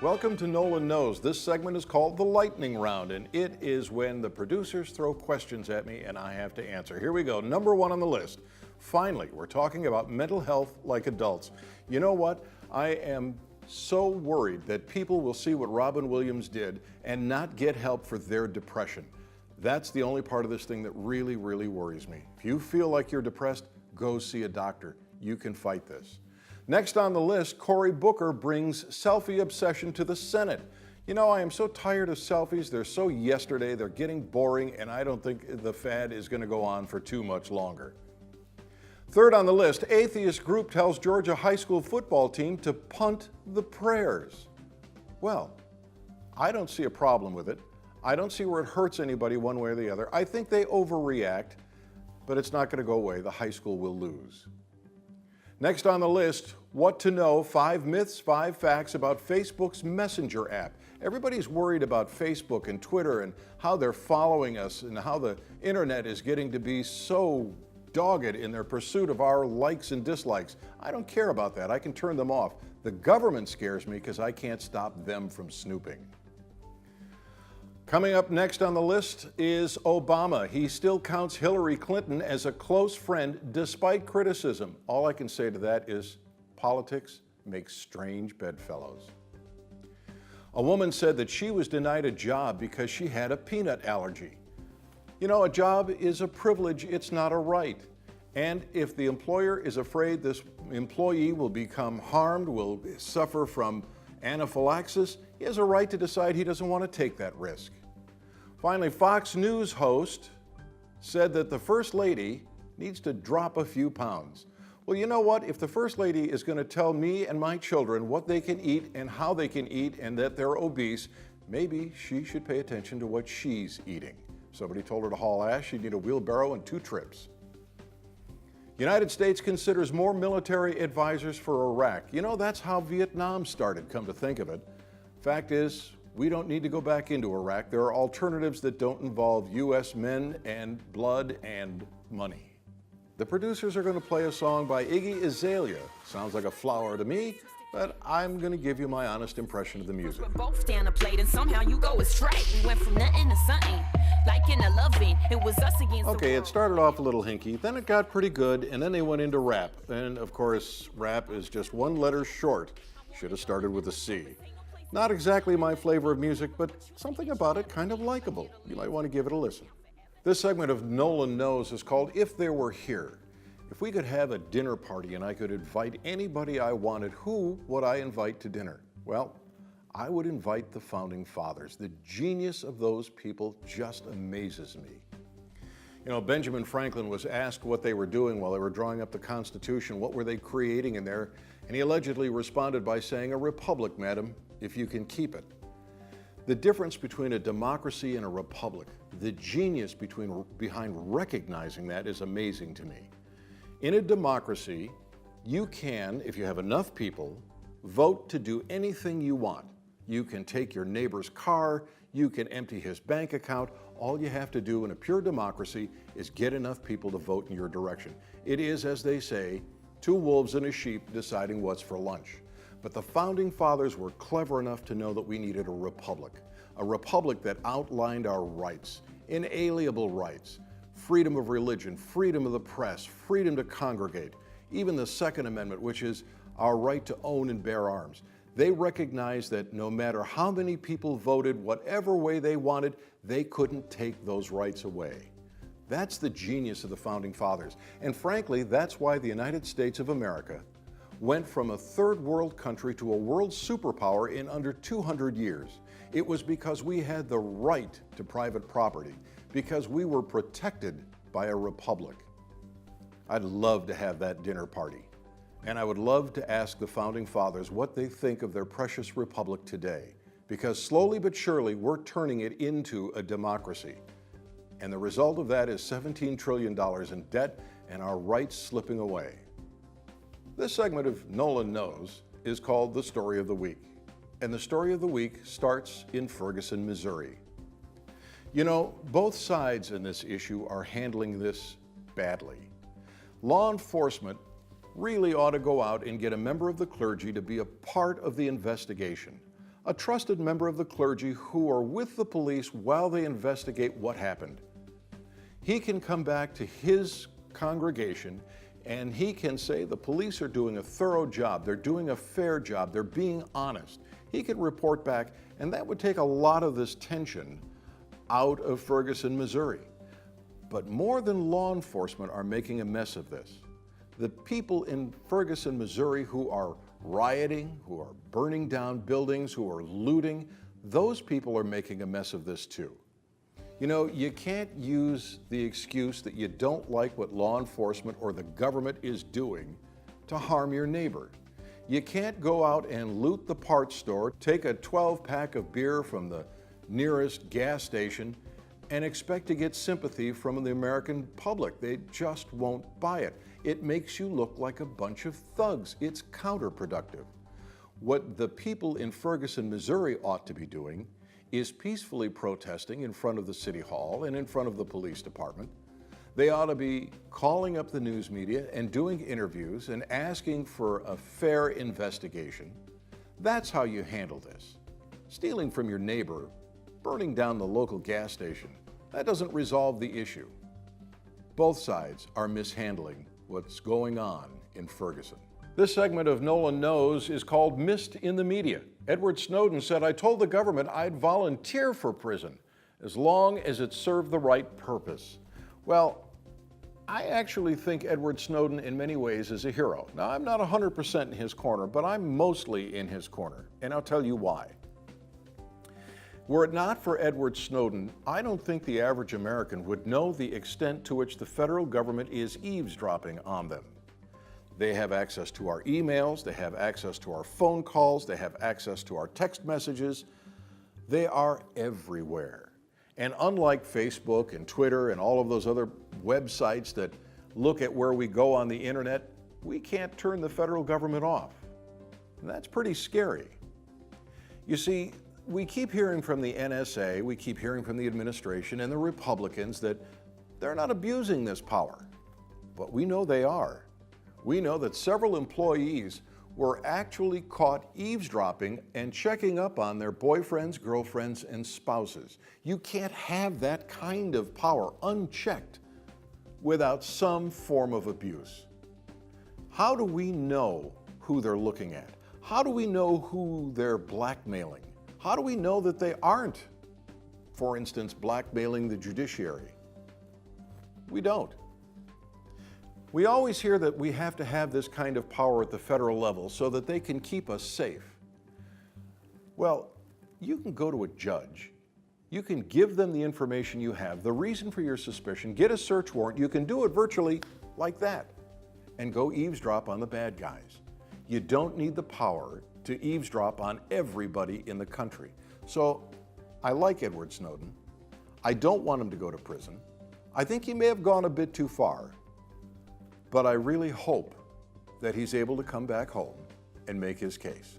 Welcome to Nolan Knows. This segment is called the Lightning Round, and it is when the producers throw questions at me and I have to answer. Here we go. Number one on the list. Finally, we're talking about mental health like adults. You know what? I am so worried that people will see what Robin Williams did and not get help for their depression. That's the only part of this thing that really, really worries me. If you feel like you're depressed, go see a doctor. You can fight this. Next on the list, Cory Booker brings selfie obsession to the Senate. You know, I am so tired of selfies. They're so yesterday, they're getting boring, and I don't think the fad is going to go on for too much longer. Third on the list, atheist group tells Georgia high school football team to punt the prayers. Well, I don't see a problem with it. I don't see where it hurts anybody one way or the other. I think they overreact, but it's not going to go away. The high school will lose. Next on the list, what to know, 5 myths, 5 facts about Facebook's Messenger app. Everybody's worried about Facebook and Twitter and how they're following us and how the internet is getting to be so dogged in their pursuit of our likes and dislikes. I don't care about that. I can turn them off. The government scares me because I can't stop them from snooping. Coming up next on the list is Obama. He still counts Hillary Clinton as a close friend despite criticism. All I can say to that is politics makes strange bedfellows. A woman said that she was denied a job because she had a peanut allergy. You know, a job is a privilege, it's not a right. And if the employer is afraid this employee will become harmed, will suffer from anaphylaxis, he has a right to decide he doesn't want to take that risk. Finally, Fox News host said that the First Lady needs to drop a few pounds. Well, you know what? If the First Lady is going to tell me and my children what they can eat and how they can eat and that they're obese, maybe she should pay attention to what she's eating. If somebody told her to haul ass, she'd need a wheelbarrow and 2 trips. United States considers more military advisors for Iraq. You know, that's how Vietnam started, come to think of it. Fact is, we don't need to go back into Iraq. There are alternatives that don't involve U.S. men and blood and money. The producers are going to play a song by Iggy Azalea. Sounds like a flower to me, but I'm going to give you my honest impression of the music. We're both down a plate and somehow you go astray. We went from nothing to something, like in a loving. It was us against the Okay, world. it started off a little hinky, then it got pretty good, and then they went into rap. And of course, rap is just 1 letter short. Should have started with a C. Not exactly my flavor of music, but something about it kind of likable. You might want to give it a listen. This segment of Nolan Knows is called If There Were Here. If we could have a dinner party and I could invite anybody I wanted, who would I invite to dinner? Well, I would invite the Founding Fathers. The genius of those people just amazes me. You know, Benjamin Franklin was asked what they were doing while they were drawing up the Constitution. What were they creating in there? And he allegedly responded by saying, "A republic, madam, if you can keep it." The difference between a democracy and a republic, the genius behind recognizing that is amazing to me. In a democracy, you can, if you have enough people, vote to do anything you want. You can take your neighbor's car, you can empty his bank account. All you have to do in a pure democracy is get enough people to vote in your direction. It is, as they say, 2 wolves and a sheep deciding what's for lunch. But the Founding Fathers were clever enough to know that we needed a republic that outlined our rights, inalienable rights, freedom of religion, freedom of the press, freedom to congregate, even the Second Amendment, which is our right to own and bear arms. They recognized that no matter how many people voted, whatever way they wanted, they couldn't take those rights away. That's the genius of the Founding Fathers. And frankly, that's why the United States of America went from a third world country to a world superpower in under 200 years. It was because we had the right to private property, because we were protected by a republic. I'd love to have that dinner party. And I would love to ask the Founding Fathers what they think of their precious republic today, because slowly but surely we're turning it into a democracy. And the result of that is $17 trillion in debt and our rights slipping away. This segment of Nolan Knows is called The Story of the Week. And the story of the week starts in Ferguson, Missouri. You know, both sides in this issue are handling this badly. Law enforcement really ought to go out and get a member of the clergy to be a part of the investigation. a trusted member of the clergy who are with the police while they investigate what happened. He can come back to his congregation and he can say the police are doing a thorough job, they're doing a fair job, they're being honest. He can report back, and that would take a lot of this tension out of Ferguson, Missouri. But more than law enforcement are making a mess of this. The people in Ferguson, Missouri who are rioting, who are burning down buildings, who are looting, those people are making a mess of this too. You know, you can't use the excuse that you don't like what law enforcement or the government is doing to harm your neighbor. You can't go out and loot the parts store, take a 12-pack of beer from the nearest gas station, and expect to get sympathy from the American public. They just won't buy it. It makes you look like a bunch of thugs. It's counterproductive. What the people in Ferguson, Missouri ought to be doing is peacefully protesting in front of the city hall and in front of the police department. They ought to be calling up the news media and doing interviews and asking for a fair investigation. That's how you handle this. Stealing from your neighbor, burning down the local gas station, that doesn't resolve the issue. Both sides are mishandling what's going on in Ferguson. This segment of Nolan Knows is called Missed in the Media. Edward Snowden said, "I told the government I'd volunteer for prison as long as it served the right purpose." Well, I actually think Edward Snowden in many ways is a hero. Now, I'm not 100% in his corner, but I'm mostly in his corner, and I'll tell you why. Were it not for Edward Snowden, I don't think the average American would know the extent to which the federal government is eavesdropping on them. They have access to our emails, they have access to our phone calls, they have access to our text messages. They are everywhere. And unlike Facebook and Twitter and all of those other websites that look at where we go on the internet, we can't turn the federal government off. And that's pretty scary. You see, we keep hearing from the NSA, we keep hearing from the administration and the Republicans that they're not abusing this power. But we know they are. We know that several employees were actually caught eavesdropping and checking up on their boyfriends, girlfriends, and spouses. You can't have that kind of power unchecked without some form of abuse. How do we know who they're looking at? How do we know who they're blackmailing? How do we know that they aren't, for instance, blackmailing the judiciary? We don't. We always hear that we have to have this kind of power at the federal level so that they can keep us safe. Well, you can go to a judge. You can give them the information you have, the reason for your suspicion, get a search warrant. You can do it virtually like that and go eavesdrop on the bad guys. You don't need the power to eavesdrop on everybody in the country. So I like Edward Snowden. I don't want him to go to prison. I think he may have gone a bit too far. But I really hope that he's able to come back home and make his case.